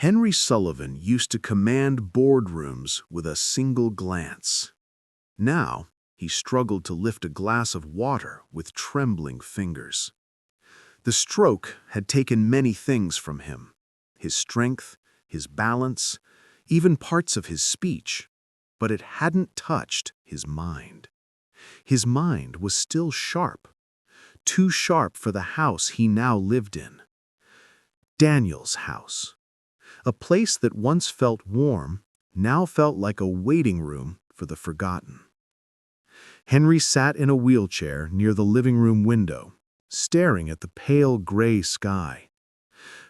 Henry Sullivan used to command boardrooms with a single glance. Now, he struggled to lift a glass of water with trembling fingers. The stroke had taken many things from him: his strength, his balance, even parts of his speech, but it hadn't touched his mind. His mind was still sharp, too sharp for the house he now lived in. Daniel's house. A place that once felt warm, now felt like a waiting room for the forgotten. Henry sat in a wheelchair near the living room window, staring at the pale gray sky.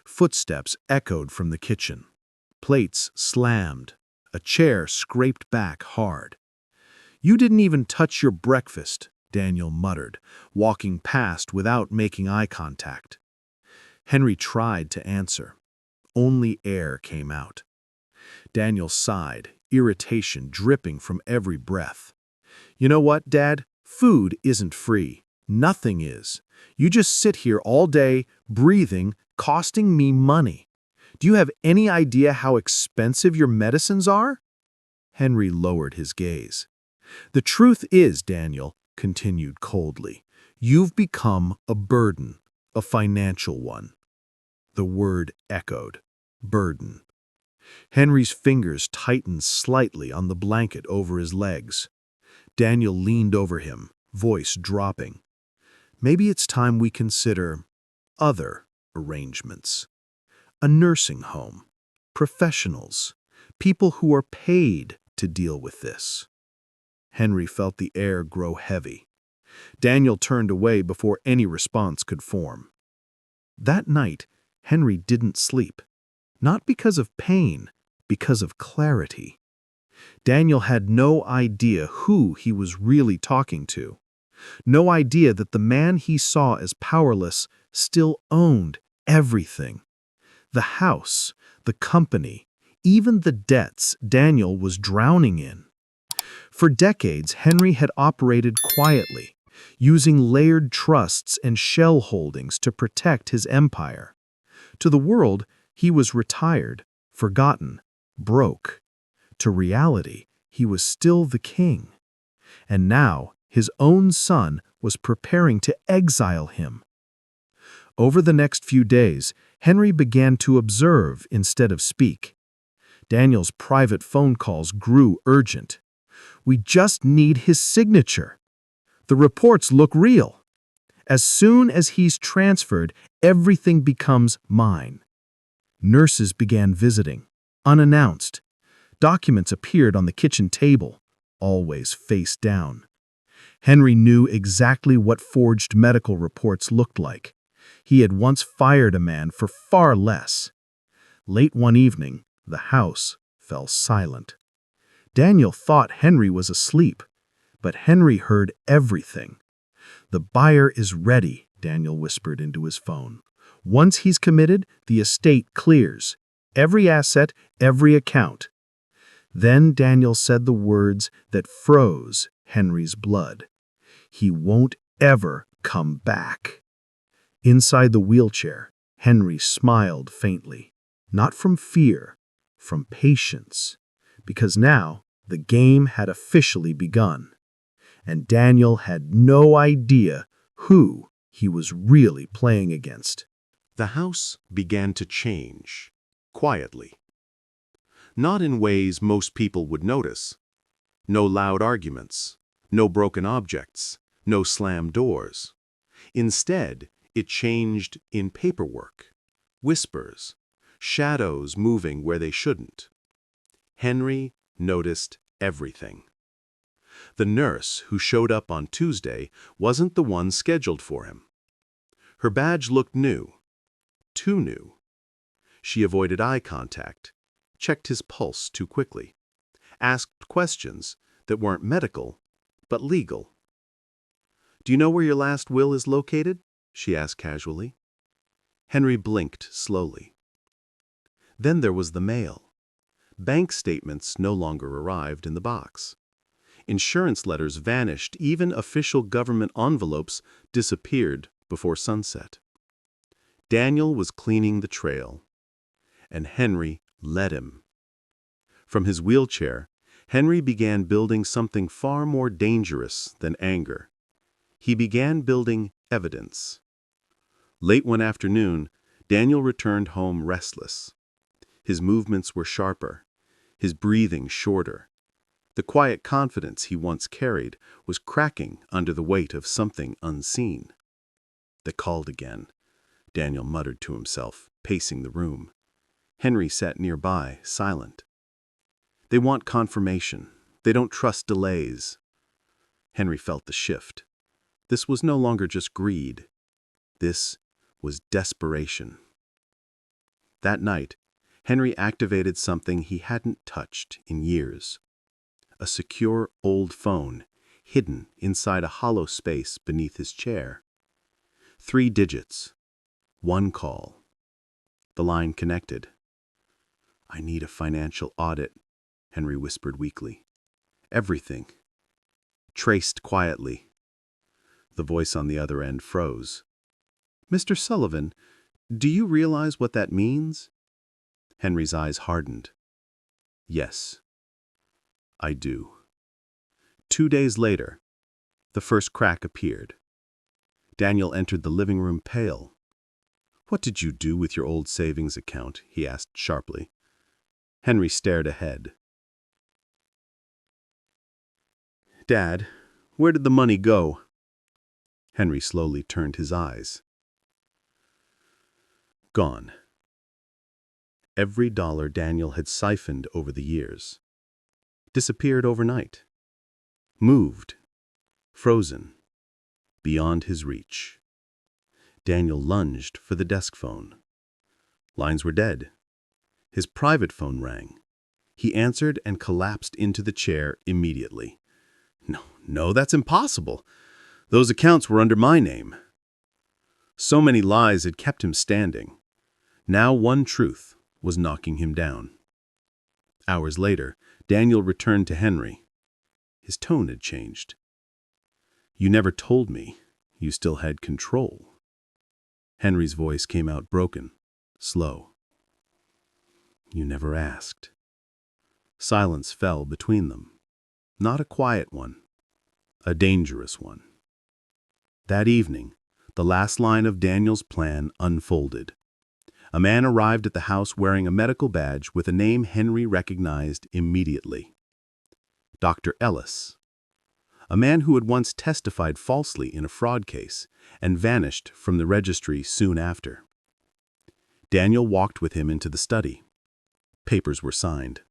Footsteps echoed from the kitchen. Plates slammed. A chair scraped back hard. "You didn't even touch your breakfast," Daniel muttered, walking past without making eye contact. Henry tried to answer. Only air came out. Daniel sighed, irritation dripping from every breath. "You know what, Dad? Food isn't free. Nothing is. You just sit here all day, breathing, costing me money. Do you have any idea how expensive your medicines are?" Henry lowered his gaze. "The truth is, Daniel," continued coldly, "you've become a burden, a financial one." The word echoed. Burden. Henry's fingers tightened slightly on the blanket over his legs. Daniel leaned over him, voice dropping. "Maybe it's time we consider other arrangements. A nursing home, professionals, people who are paid to deal with this." Henry felt the air grow heavy. Daniel turned away before any response could form. That night, Henry didn't sleep. Not because of pain, because of clarity. Daniel had no idea who he was really talking to. No idea that the man he saw as powerless still owned everything. The house, the company, even the debts Daniel was drowning in. For decades, Henry had operated quietly, using layered trusts and shell holdings to protect his empire. To the world, he was retired, forgotten, broke. To reality, he was still the king. And now, his own son was preparing to exile him. Over the next few days, Henry began to observe instead of speak. Daniel's private phone calls grew urgent. "We just need his signature. The reports look real. As soon as he's transferred, everything becomes mine." Nurses began visiting, unannounced. Documents appeared on the kitchen table, always face down. Henry knew exactly what forged medical reports looked like. He had once fired a man for far less. Late one evening, the house fell silent. Daniel thought Henry was asleep, but Henry heard everything. "The buyer is ready," Daniel whispered into his phone. "Once he's committed, the estate clears. Every asset, every account." Then Daniel said the words that froze Henry's blood. "He won't ever come back." Inside the wheelchair, Henry smiled faintly. Not from fear, from patience. Because now, the game had officially begun. And Daniel had no idea who he was really playing against. The house began to change, quietly. Not in ways most people would notice. No loud arguments, no broken objects, no slammed doors. Instead, it changed in paperwork, whispers, shadows moving where they shouldn't. Henry noticed everything. The nurse who showed up on Tuesday wasn't the one scheduled for him. Her badge looked new, too new. She avoided eye contact, checked his pulse too quickly, asked questions that weren't medical, but legal. "Do you know where your last will is located?" she asked casually. Henry blinked slowly. Then there was the mail. Bank statements no longer arrived in the box. Insurance letters vanished, even official government envelopes disappeared before sunset. Daniel was cleaning the trail. and Henry let him. From his wheelchair, Henry began building something far more dangerous than anger. He began building evidence. Late one afternoon, Daniel returned home restless. His movements were sharper, his breathing shorter. The quiet confidence he once carried was cracking under the weight of something unseen. They called again, Daniel muttered to himself, pacing the room. Henry sat nearby, silent. They want confirmation. They don't trust delays. Henry felt the shift. This was no longer just greed. This was desperation. That night, Henry activated something he hadn't touched in years. A secure old phone, hidden inside a hollow space beneath his chair. 3 digits. 1 call. The line connected. "I need a financial audit," Henry whispered weakly. "Everything." Traced quietly. The voice on the other end froze. "Mr. Sullivan, do you realize what that means?" Henry's eyes hardened. "Yes, I do." 2 days later, the first crack appeared. Daniel entered the living room pale. "What did you do with your old savings account?" he asked sharply. Henry stared ahead. "Dad, where did the money go?" Henry slowly turned his eyes. Gone. Every dollar Daniel had siphoned over the years. Disappeared overnight. Moved. Frozen. Beyond his reach. Daniel lunged for the desk phone. Lines were dead. His private phone rang. He answered and collapsed into the chair immediately. No, that's impossible. Those accounts were under my name." So many lies had kept him standing. Now one truth was knocking him down. Hours later, Daniel returned to Henry. His tone had changed. "You never told me you still had control." Henry's voice came out broken, slow. "You never asked." Silence fell between them. Not a quiet one, a dangerous one. That evening, the last line of Daniel's plan unfolded. A man arrived at the house wearing a medical badge with a name Henry recognized immediately. Dr. Ellis. A man who had once testified falsely in a fraud case and vanished from the registry soon after. Daniel walked with him into the study. Papers were signed.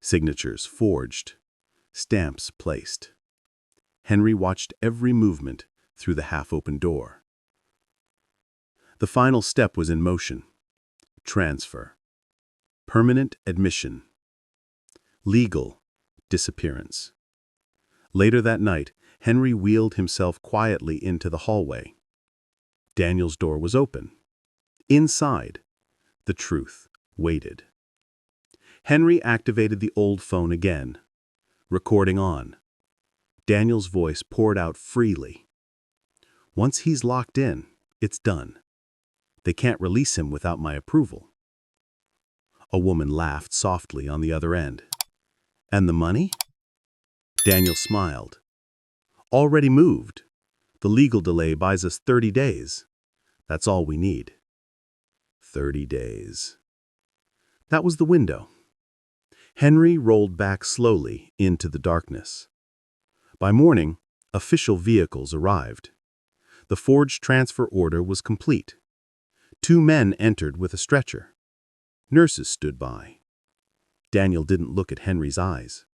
Signatures forged. Stamps placed. Henry watched every movement through the half-open door. The final step was in motion. Transfer. Permanent admission. Legal disappearance. Later that night, Henry wheeled himself quietly into the hallway. Daniel's door was open. Inside, the truth waited. Henry activated the old phone again. Recording on. Daniel's voice poured out freely. "Once he's locked in, it's done. They can't release him without my approval." A woman laughed softly on the other end. "And the money?" Daniel smiled. "Already moved. The legal delay buys us 30 days. That's all we need." 30 days. That was the window. Henry rolled back slowly into the darkness. By morning, official vehicles arrived. The forged transfer order was complete. 2 men entered with a stretcher. Nurses stood by. Daniel didn't look at Henry's eyes.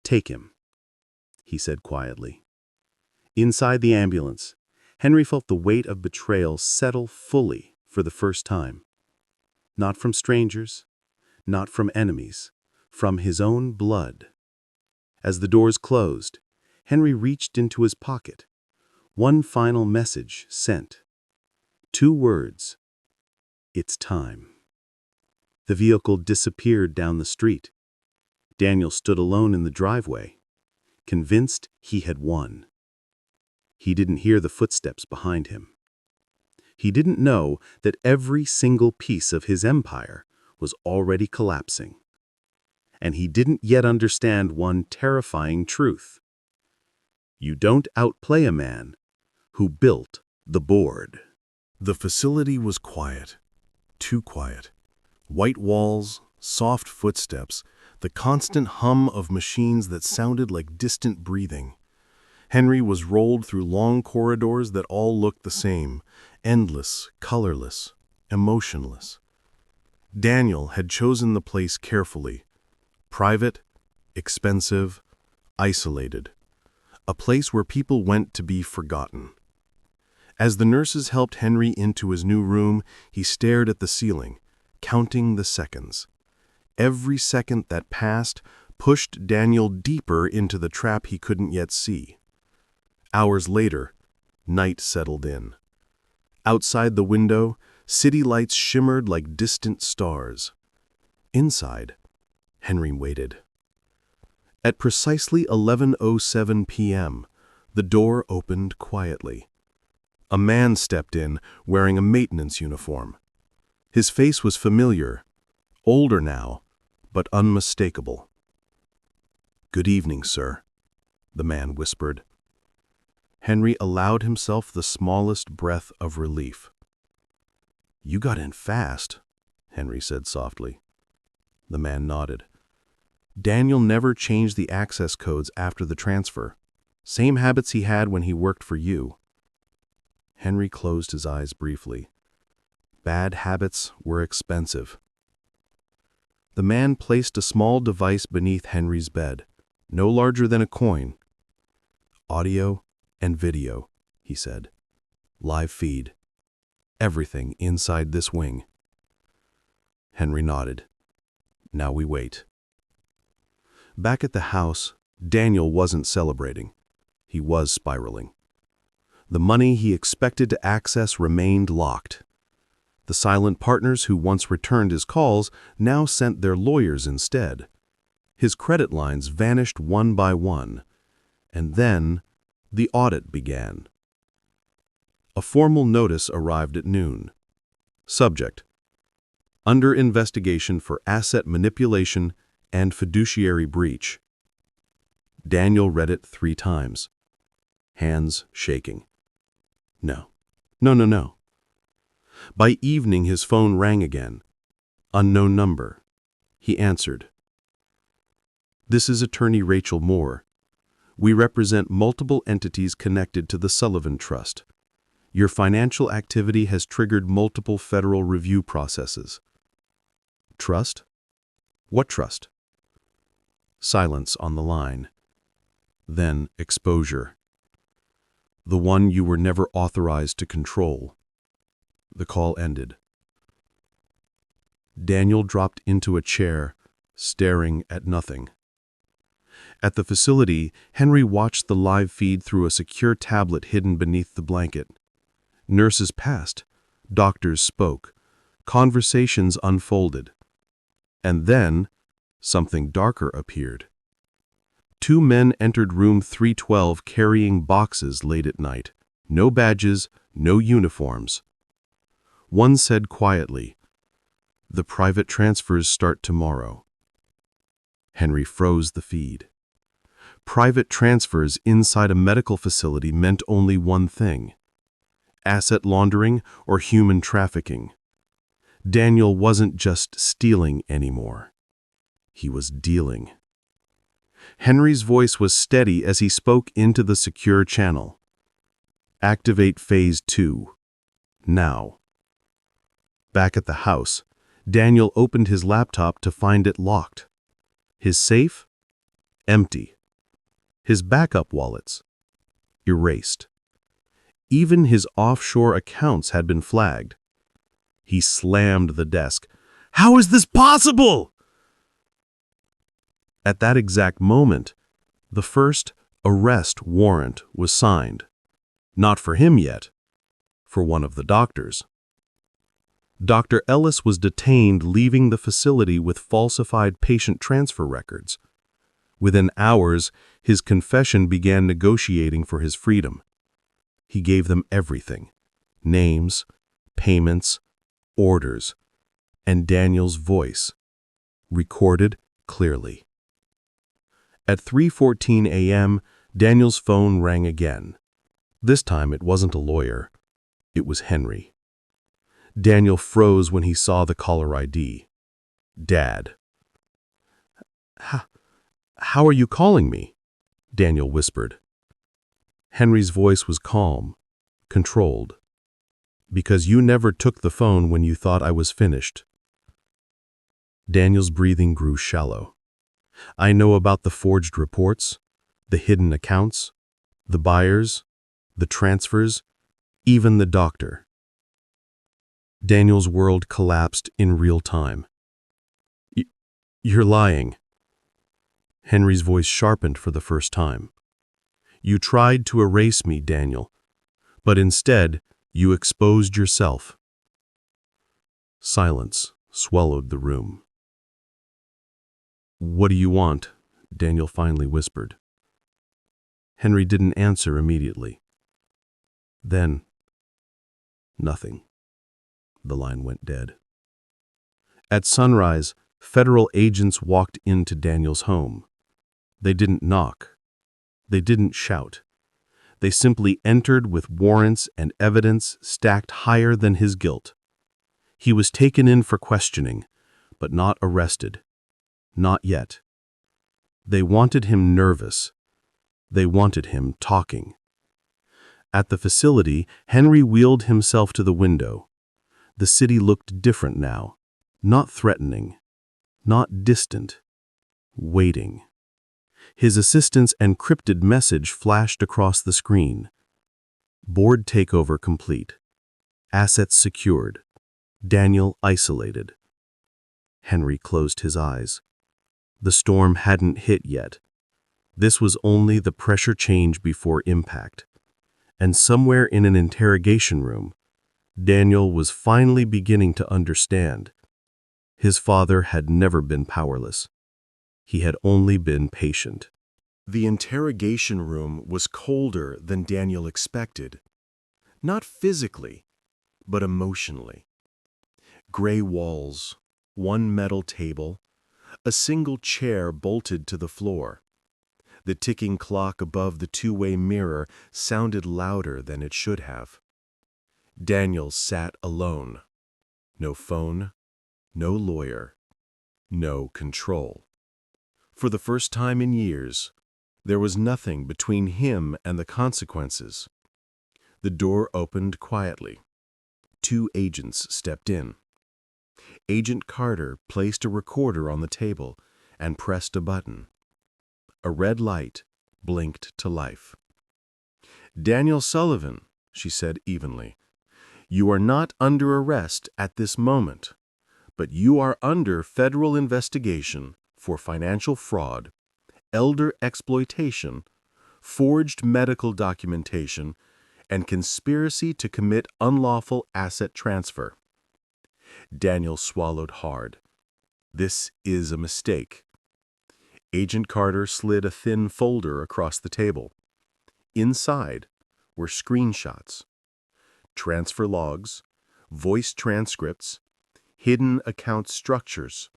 "Take him," he said quietly. Inside the ambulance, Henry felt the weight of betrayal settle fully for the first time. Not from strangers, not from enemies, from his own blood. As the doors closed, Henry reached into his pocket. One final message sent. 2 words. "It's time." The vehicle disappeared down the street. Daniel stood alone in the driveway, convinced he had won. He didn't hear the footsteps behind him. He didn't know that every single piece of his empire was already collapsing. And he didn't yet understand one terrifying truth. You don't outplay a man who built the board. The facility was quiet, too quiet. White walls, soft footsteps, the constant hum of machines that sounded like distant breathing. Henry was rolled through long corridors that all looked the same, endless, colorless, emotionless. Daniel had chosen the place carefully. Private, expensive, isolated. A place where people went to be forgotten. As the nurses helped Henry into his new room, he stared at the ceiling, counting the seconds. Every second that passed pushed Daniel deeper into the trap he couldn't yet see. Hours later, night settled in. Outside the window, city lights shimmered like distant stars. Inside, Henry waited. At precisely 11:07 p.m., the door opened quietly. A man stepped in, wearing a maintenance uniform. His face was familiar, older now, but unmistakable. "Good evening, sir," the man whispered. Henry allowed himself the smallest breath of relief. "You got in fast," Henry said softly. The man nodded. Daniel never changed the access codes after the transfer. Same habits he had when he worked for you. Henry closed his eyes briefly. Bad habits were expensive. The man placed a small device beneath Henry's bed, no larger than a coin. "Audio and video," he said. "Live feed. Everything inside this wing." Henry nodded. "Now we wait." Back at the house, Daniel wasn't celebrating. He was spiraling. The money he expected to access remained locked. The silent partners who once returned his calls now sent their lawyers instead. His credit lines vanished one by one. And then the audit began. A formal notice arrived at noon. Subject: under investigation for asset manipulation and fiduciary breach. Daniel read it 3 times, hands shaking. No. By evening, his phone rang again. Unknown number. He answered. "This is Attorney Rachel Moore. We represent multiple entities connected to the Sullivan Trust. Your financial activity has triggered multiple federal review processes." "Trust? What trust?" Silence on the line. Then exposure. "The one you were never authorized to control." The call ended. Daniel dropped into a chair, staring at nothing. At the facility, Henry watched the live feed through a secure tablet hidden beneath the blanket. Nurses passed, doctors spoke, conversations unfolded. And then, something darker appeared. 2 men entered room 312 carrying boxes late at night. No badges, no uniforms. One said quietly, "The private transfers start tomorrow." Henry froze the feed. Private transfers inside a medical facility meant only one thing: asset laundering or human trafficking. Daniel wasn't just stealing anymore. He was dealing. Henry's voice was steady as he spoke into the secure channel. "Activate Phase 2. Now." Back at the house, Daniel opened his laptop to find it locked. His safe? Empty. His backup wallets? Erased. Even his offshore accounts had been flagged. He slammed the desk. "How is this possible?" At that exact moment, the first arrest warrant was signed. Not for him yet, for one of the doctors. Dr. Ellis was detained leaving the facility with falsified patient transfer records. Within hours, his confession began negotiating for his freedom. He gave them everything: names, payments, orders, and Daniel's voice, recorded clearly. At 3:14 a.m., Daniel's phone rang again. This time it wasn't a lawyer. It was Henry. Daniel froze when he saw the caller ID. Dad. How are you calling me?" Daniel whispered. Henry's voice was calm, controlled. "Because you never took the phone when you thought I was finished." Daniel's breathing grew shallow. "I know about the forged reports, the hidden accounts, the buyers, the transfers, even the doctor." Daniel's world collapsed in real time. You're lying." Henry's voice sharpened for the first time. "You tried to erase me, Daniel, but instead you exposed yourself." Silence swallowed the room. "What do you want?" Daniel finally whispered. Henry didn't answer immediately. Then, nothing. The line went dead. At sunrise, federal agents walked into Daniel's home. They didn't knock. They didn't shout. They simply entered with warrants and evidence stacked higher than his guilt. He was taken in for questioning, but not arrested. Not yet. They wanted him nervous. They wanted him talking. At the facility, Henry wheeled himself to the window. The city looked different now. Not threatening. Not distant. Waiting. His assistant's encrypted message flashed across the screen. Board takeover complete. Assets secured. Daniel isolated. Henry closed his eyes. The storm hadn't hit yet. This was only the pressure change before impact. And somewhere in an interrogation room, Daniel was finally beginning to understand. His father had never been powerless. He had only been patient. The interrogation room was colder than Daniel expected. Not physically, but emotionally. Gray walls, one metal table, a single chair bolted to the floor. The ticking clock above the two-way mirror sounded louder than it should have. Daniel sat alone. No phone, no lawyer, no control. For the first time in years, there was nothing between him and the consequences. The door opened quietly. 2 agents stepped in. Agent Carter placed a recorder on the table and pressed a button. A red light blinked to life. "Daniel Sullivan," she said evenly, "you are not under arrest at this moment, but you are under federal investigation for financial fraud, elder exploitation, forged medical documentation, and conspiracy to commit unlawful asset transfer." Daniel swallowed hard. "This is a mistake." Agent Carter slid a thin folder across the table. Inside were screenshots, transfer logs, voice transcripts, hidden account structures.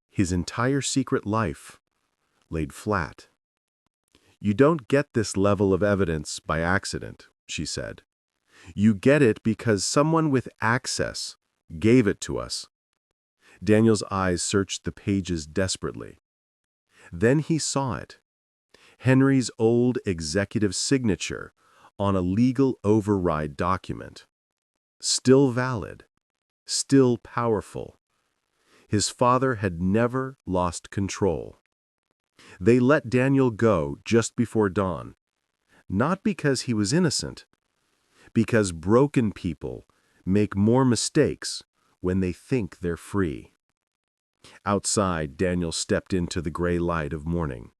His entire secret life laid flat. "You don't get this level of evidence by accident," she said. "You get it because someone with access gave it to us." Daniel's eyes searched the pages desperately. Then he saw it. Henry's old executive signature on a legal override document. Still valid. Still powerful. His father had never lost control. They let Daniel go just before dawn. Not because he was innocent. Because broken people make more mistakes when they think they're free. Outside, Daniel stepped into the gray light of morning.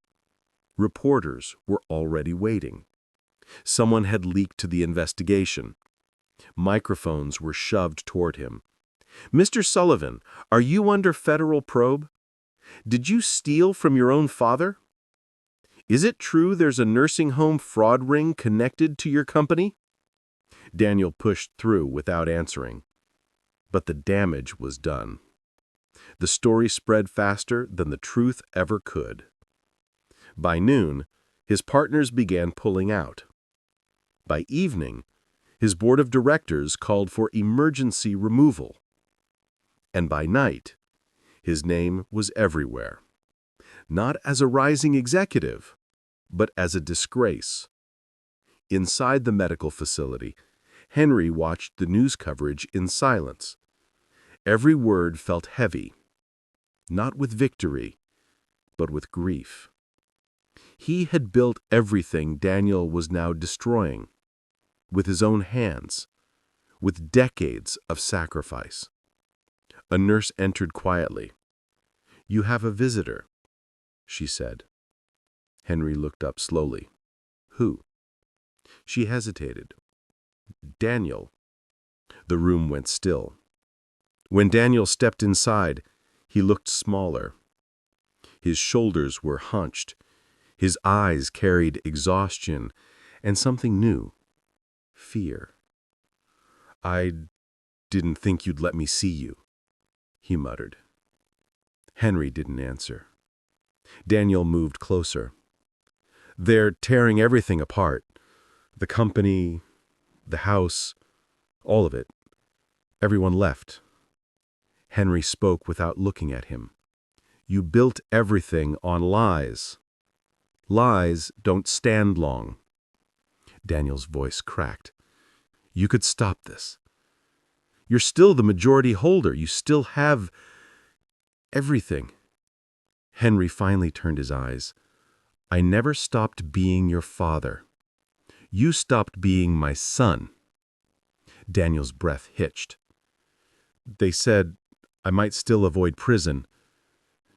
Reporters were already waiting. Someone had leaked to the investigation. Microphones were shoved toward him. "Mr. Sullivan, are you under federal probe? Did you steal from your own father? Is it true there's a nursing home fraud ring connected to your company?" Daniel pushed through without answering. But the damage was done. The story spread faster than the truth ever could. By noon, his partners began pulling out. By evening, his board of directors called for emergency removal. And by night, his name was everywhere. Not as a rising executive, but as a disgrace. Inside the medical facility, Henry watched the news coverage in silence. Every word felt heavy, not with victory, but with grief. He had built everything Daniel was now destroying, with his own hands, with decades of sacrifice. A nurse entered quietly. "You have a visitor," she said. Henry looked up slowly. "Who?" She hesitated. "Daniel." The room went still. When Daniel stepped inside, he looked smaller. His shoulders were hunched. His eyes carried exhaustion and something new, fear. "I didn't think you'd let me see you," he muttered. Henry didn't answer. Daniel moved closer. "They're tearing everything apart. The company, the house, all of it. Everyone left." Henry spoke without looking at him. "You built everything on lies. Lies don't stand long." Daniel's voice cracked. "You could stop this. You're still the majority holder. You still have everything." Henry finally turned his eyes. "I never stopped being your father. You stopped being my son." Daniel's breath hitched. "They said I might still avoid prison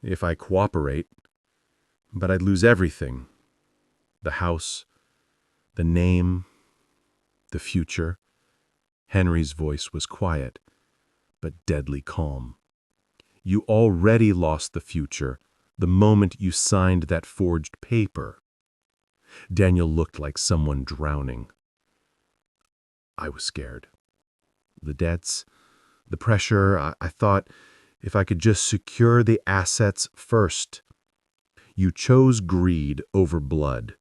if I cooperate, but I'd lose everything. The house, the name, the future." Henry's voice was quiet, but deadly calm. "You already lost the future the moment you signed that forged paper." Daniel looked like someone drowning. "I was scared. The debts, the pressure, I thought if I could just secure the assets first. You chose greed over blood.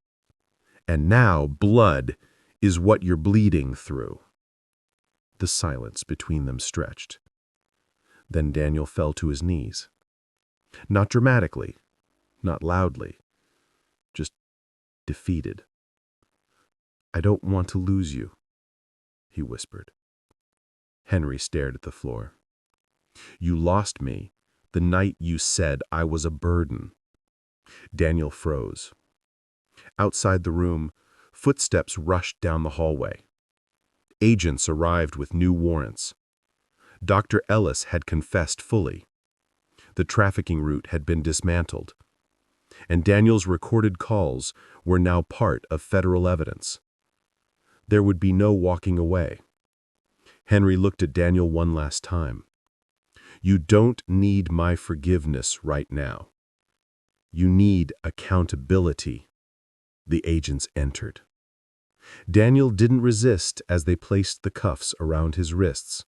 And now blood is what you're bleeding through." The silence between them stretched. Then Daniel fell to his knees. Not dramatically, not loudly, just defeated. "I don't want to lose you," he whispered. Henry stared at the floor. "You lost me the night you said I was a burden." Daniel froze. Outside the room, footsteps rushed down the hallway. Agents arrived with new warrants. Dr. Ellis had confessed fully. The trafficking route had been dismantled, and Daniel's recorded calls were now part of federal evidence. There would be no walking away. Henry looked at Daniel one last time. "You don't need my forgiveness right now. You need accountability." The agents entered. Daniel didn't resist as they placed the cuffs around his wrists.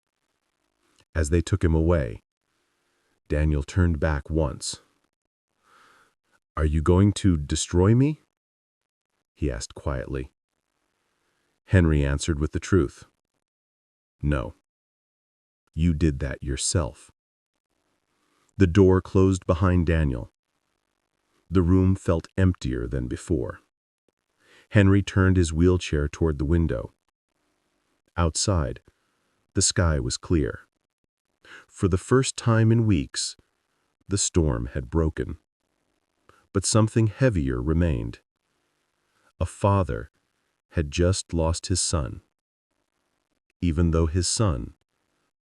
As they took him away, Daniel turned back once. "Are you going to destroy me?" he asked quietly. Henry answered with the truth. "No. You did that yourself." The door closed behind Daniel. The room felt emptier than before. Henry turned his wheelchair toward the window. Outside, the sky was clear. For the first time in weeks, the storm had broken. But something heavier remained. A father had just lost his son, even though his son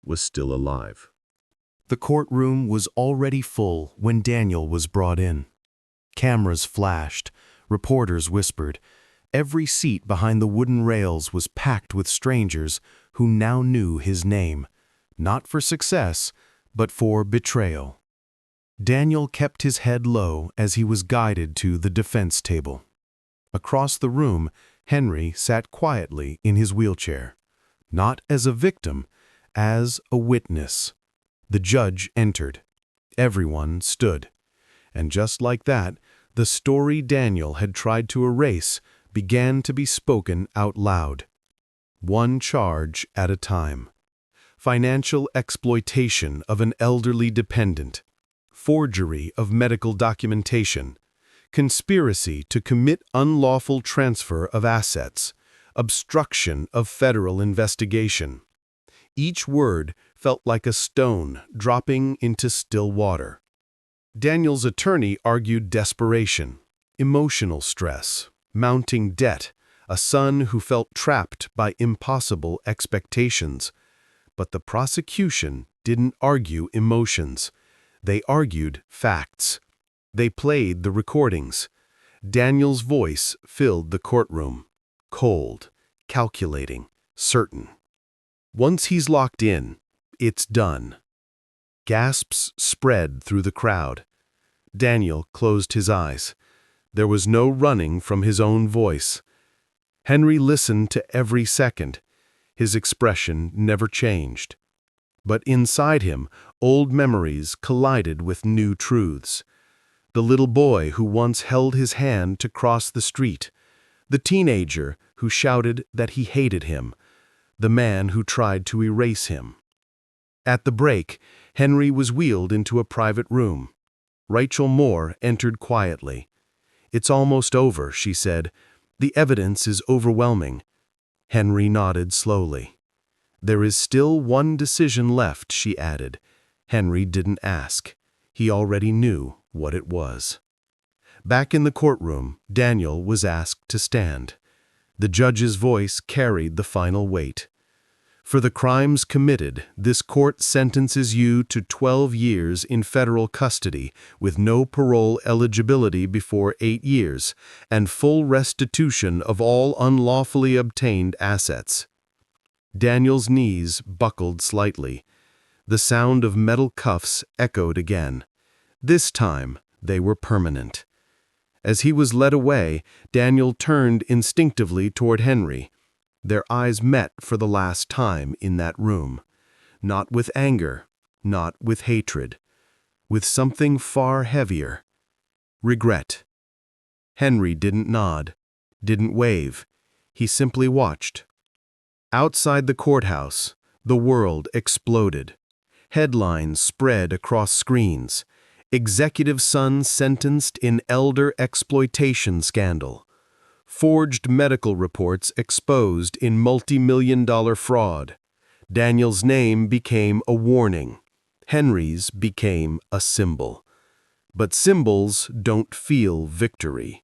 was still alive. The courtroom was already full when Daniel was brought in. Cameras flashed, reporters whispered. Every seat behind the wooden rails was packed with strangers who now knew his name, not for success, but for betrayal. Daniel kept his head low as he was guided to the defense table. Across the room, Henry sat quietly in his wheelchair. not as a victim, as a witness. The judge entered. Everyone stood. And just like that, the story Daniel had tried to erase began to be spoken out loud. One charge at a time. Financial exploitation of an elderly dependent. Forgery of medical documentation. Conspiracy to commit unlawful transfer of assets. Obstruction of federal investigation. Each word felt like a stone dropping into still water. Daniel's attorney argued desperation, emotional stress, mounting debt, a son who felt trapped by impossible expectations. But the prosecution didn't argue emotions. They argued facts. They played the recordings. Daniel's voice filled the courtroom. Cold, calculating, certain. Once he's locked in, it's done. Gasps spread through the crowd. Daniel closed his eyes. There was no running from his own voice. Henry listened to every second. His expression never changed. But inside him, old memories collided with new truths. The little boy who once held his hand to cross the street. The teenager who shouted that he hated him. The man who tried to erase him. At the break, Henry was wheeled into a private room. Rachel Moore entered quietly. "It's almost over," she said. "The evidence is overwhelming." Henry nodded slowly. "There is still one decision left," she added. Henry didn't ask. He already knew what it was. Back in the courtroom, Daniel was asked to stand. The judge's voice carried the final weight. "For the crimes committed, this court sentences you to 12 years in federal custody with no parole eligibility before 8 years and full restitution of all unlawfully obtained assets." Daniel's knees buckled slightly. The sound of metal cuffs echoed again. This time, they were permanent. As he was led away, Daniel turned instinctively toward Henry. Their eyes met for the last time in that room. Not with anger, not with hatred. With something far heavier. Regret. Henry didn't nod, didn't wave. He simply watched. Outside the courthouse, the world exploded. Headlines spread across screens. Executive son sentenced in elder exploitation scandal. Forged medical reports exposed in multi-million-dollar fraud. Daniel's name became a warning. Henry's became a symbol. But symbols don't feel victory.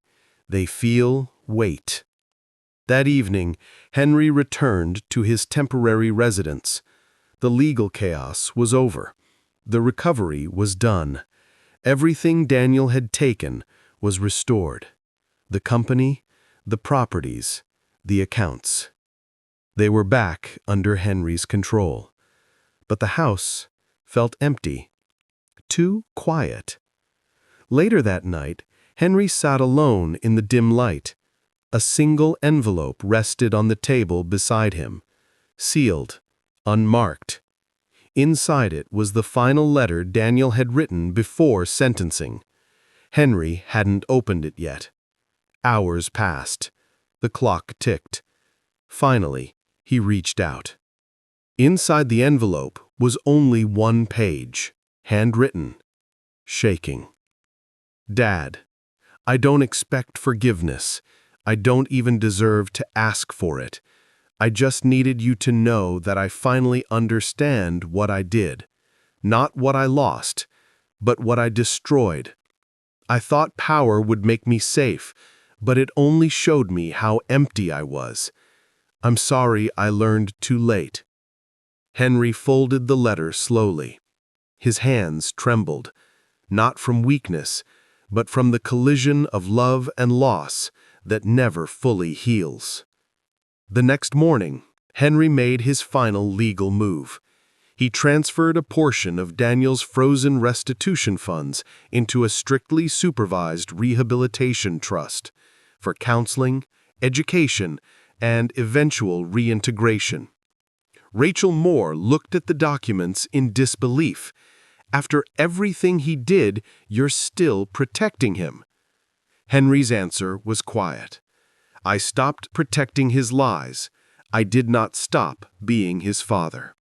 They feel weight. That evening, Henry returned to his temporary residence. The legal chaos was over. The recovery was done. Everything Daniel had taken was restored. The company, the properties, the accounts. They were back under Henry's control. But the house felt empty. Too quiet. Later that night, Henry sat alone in the dim light. A single envelope rested on the table beside him. Sealed, unmarked. Inside it was the final letter Daniel had written before sentencing. Henry hadn't opened it yet. Hours passed. The clock ticked. Finally, he reached out. Inside the envelope was only one page, handwritten, shaking. "Dad, I don't expect forgiveness. I don't even deserve to ask for it. I just needed you to know that I finally understand what I did. Not what I lost, but what I destroyed. I thought power would make me safe, but it only showed me how empty I was. I'm sorry I learned too late." Henry folded the letter slowly. His hands trembled, not from weakness, but from the collision of love and loss that never fully heals. The next morning, Henry made his final legal move. He transferred a portion of Daniel's frozen restitution funds into a strictly supervised rehabilitation trust for counseling, education, and eventual reintegration. Rachel Moore looked at the documents in disbelief. After everything he did, you're still protecting him. Henry's answer was quiet. I stopped protecting his lies. I did not stop being his father.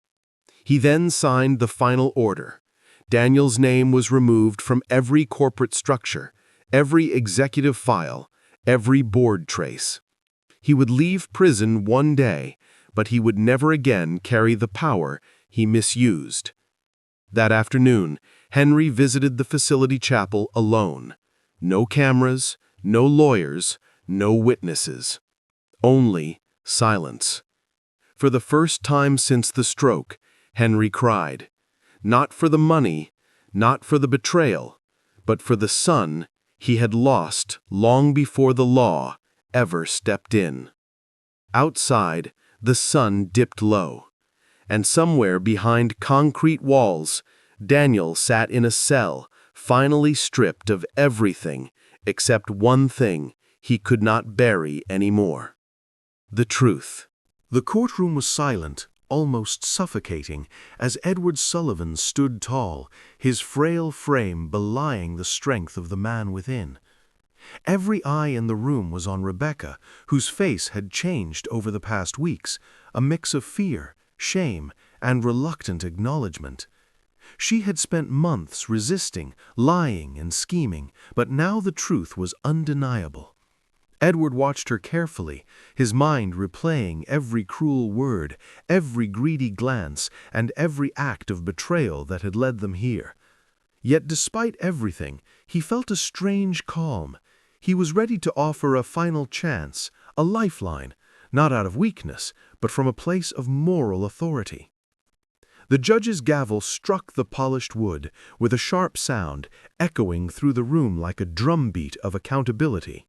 He then signed the final order. Daniel's name was removed from every corporate structure, every executive file, every board trace. He would leave prison one day, but he would never again carry the power he misused. That afternoon, Henry visited the facility chapel alone. No cameras, no lawyers, no witnesses. Only silence. For the first time since the stroke, Henry cried. Not for the money, not for the betrayal, but for the son he had lost long before the law ever stepped in. Outside, the sun dipped low, and somewhere behind concrete walls, Daniel sat in a cell, finally stripped of everything except one thing he could not bury anymore: the truth. The courtroom was silent, almost suffocating, as Edward Sullivan stood tall, his frail frame belying the strength of the man within. Every eye in the room was on Rebecca, whose face had changed over the past weeks, a mix of fear, shame, and reluctant acknowledgement. She had spent months resisting, lying, and scheming, but now the truth was undeniable. Edward watched her carefully, his mind replaying every cruel word, every greedy glance, and every act of betrayal that had led them here. Yet despite everything, he felt a strange calm. He was ready to offer a final chance, a lifeline, not out of weakness, but from a place of moral authority. The judge's gavel struck the polished wood with a sharp sound, echoing through the room like a drumbeat of accountability.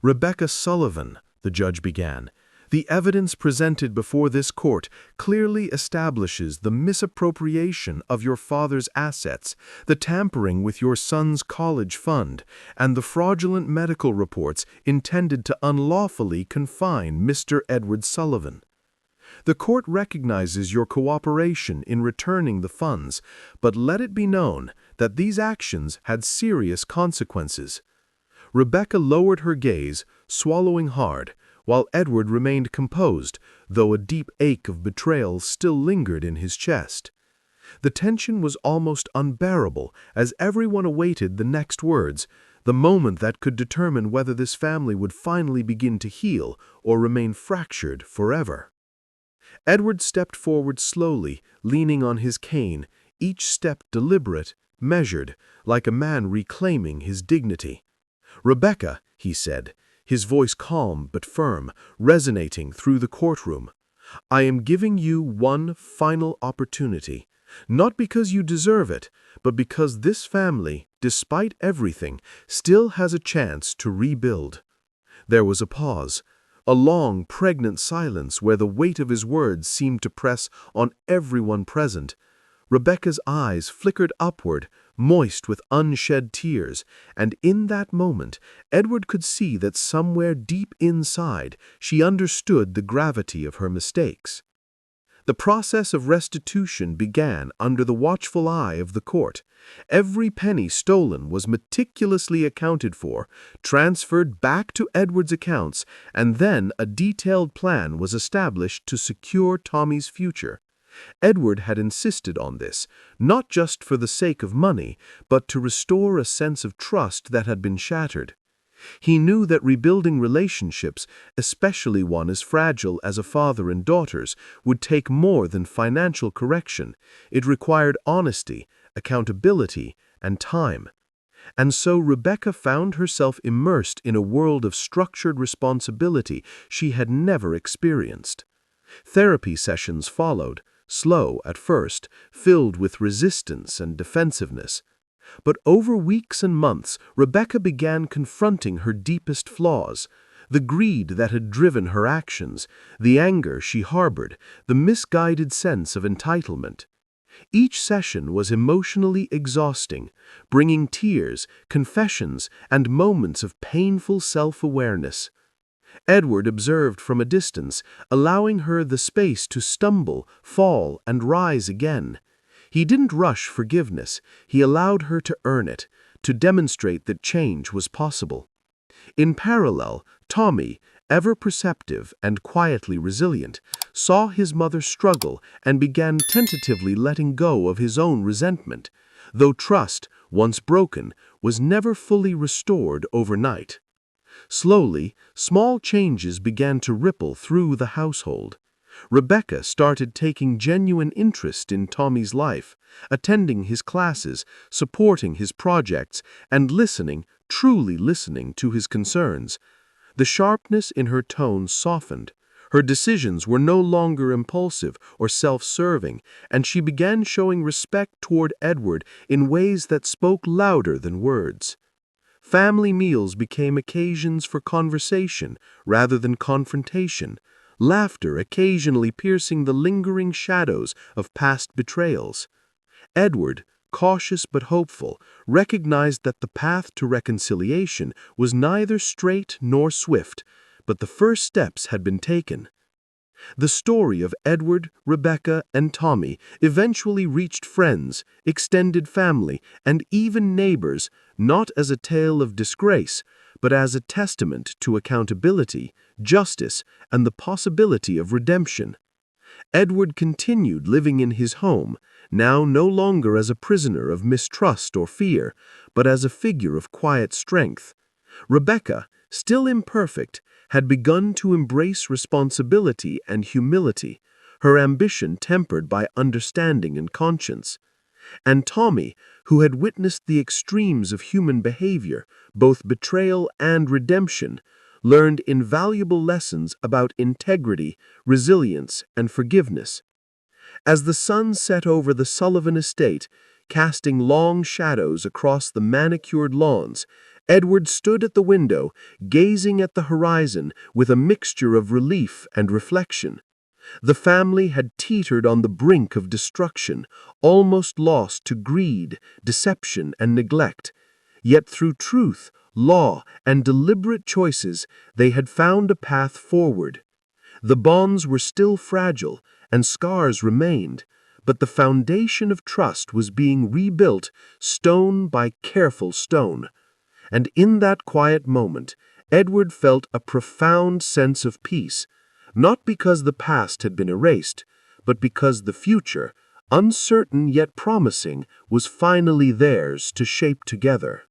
Rebecca Sullivan, the judge began, the evidence presented before this court clearly establishes the misappropriation of your father's assets, the tampering with your son's college fund, and the fraudulent medical reports intended to unlawfully confine Mr. Edward Sullivan. The court recognizes your cooperation in returning the funds, but let it be known that these actions had serious consequences. Rebecca lowered her gaze, swallowing hard, while Edward remained composed, though a deep ache of betrayal still lingered in his chest. The tension was almost unbearable as everyone awaited the next words, the moment that could determine whether this family would finally begin to heal or remain fractured forever. Edward stepped forward slowly, leaning on his cane, each step deliberate, measured, like a man reclaiming his dignity. "Rebecca," he said, his voice calm but firm, resonating through the courtroom, "I am giving you one final opportunity, not because you deserve it, but because this family, despite everything, still has a chance to rebuild." There was a pause, a long, pregnant silence where the weight of his words seemed to press on everyone present. Rebecca's eyes flickered upward, moist with unshed tears, and in that moment, Edward could see that somewhere deep inside, she understood the gravity of her mistakes. The process of restitution began under the watchful eye of the court. Every penny stolen was meticulously accounted for, transferred back to Edward's accounts, and then a detailed plan was established to secure Tommy's future. Edward had insisted on this, not just for the sake of money, but to restore a sense of trust that had been shattered. He knew that rebuilding relationships, especially one as fragile as a father and daughters, would take more than financial correction. It required honesty, accountability, and time. And so Rebecca found herself immersed in a world of structured responsibility she had never experienced. Therapy sessions followed, slow at first, filled with resistance and defensiveness. But over weeks and months, Rebecca began confronting her deepest flaws, the greed that had driven her actions, the anger she harbored, the misguided sense of entitlement. Each session was emotionally exhausting, bringing tears, confessions, and moments of painful self-awareness. Edward observed from a distance, allowing her the space to stumble, fall, and rise again. He didn't rush forgiveness, he allowed her to earn it, to demonstrate that change was possible. In parallel, Tommy, ever perceptive and quietly resilient, saw his mother struggle and began tentatively letting go of his own resentment, though trust, once broken, was never fully restored overnight. Slowly, small changes began to ripple through the household. Rebecca started taking genuine interest in Tommy's life, attending his classes, supporting his projects, and listening, truly listening to his concerns. The sharpness in her tone softened. Her decisions were no longer impulsive or self-serving, and she began showing respect toward Edward in ways that spoke louder than words. Family meals became occasions for conversation rather than confrontation, laughter occasionally piercing the lingering shadows of past betrayals. Edward, cautious but hopeful, recognized that the path to reconciliation was neither straight nor swift, but the first steps had been taken. The story of Edward, Rebecca, and Tommy eventually reached friends, extended family, and even neighbors, not as a tale of disgrace, but as a testament to accountability, justice, and the possibility of redemption. Edward continued living in his home, now no longer as a prisoner of mistrust or fear, but as a figure of quiet strength. Rebecca, still imperfect, had begun to embrace responsibility and humility, her ambition tempered by understanding and conscience. And Tommy, who had witnessed the extremes of human behavior, both betrayal and redemption, learned invaluable lessons about integrity, resilience, and forgiveness. As the sun set over the Sullivan estate, casting long shadows across the manicured lawns, Edward stood at the window, gazing at the horizon with a mixture of relief and reflection. The family had teetered on the brink of destruction, almost lost to greed, deception, and neglect. Yet through truth, law, and deliberate choices, they had found a path forward. The bonds were still fragile, and scars remained, but the foundation of trust was being rebuilt stone by careful stone. And in that quiet moment, Edward felt a profound sense of peace, not because the past had been erased, but because the future, uncertain yet promising, was finally theirs to shape together.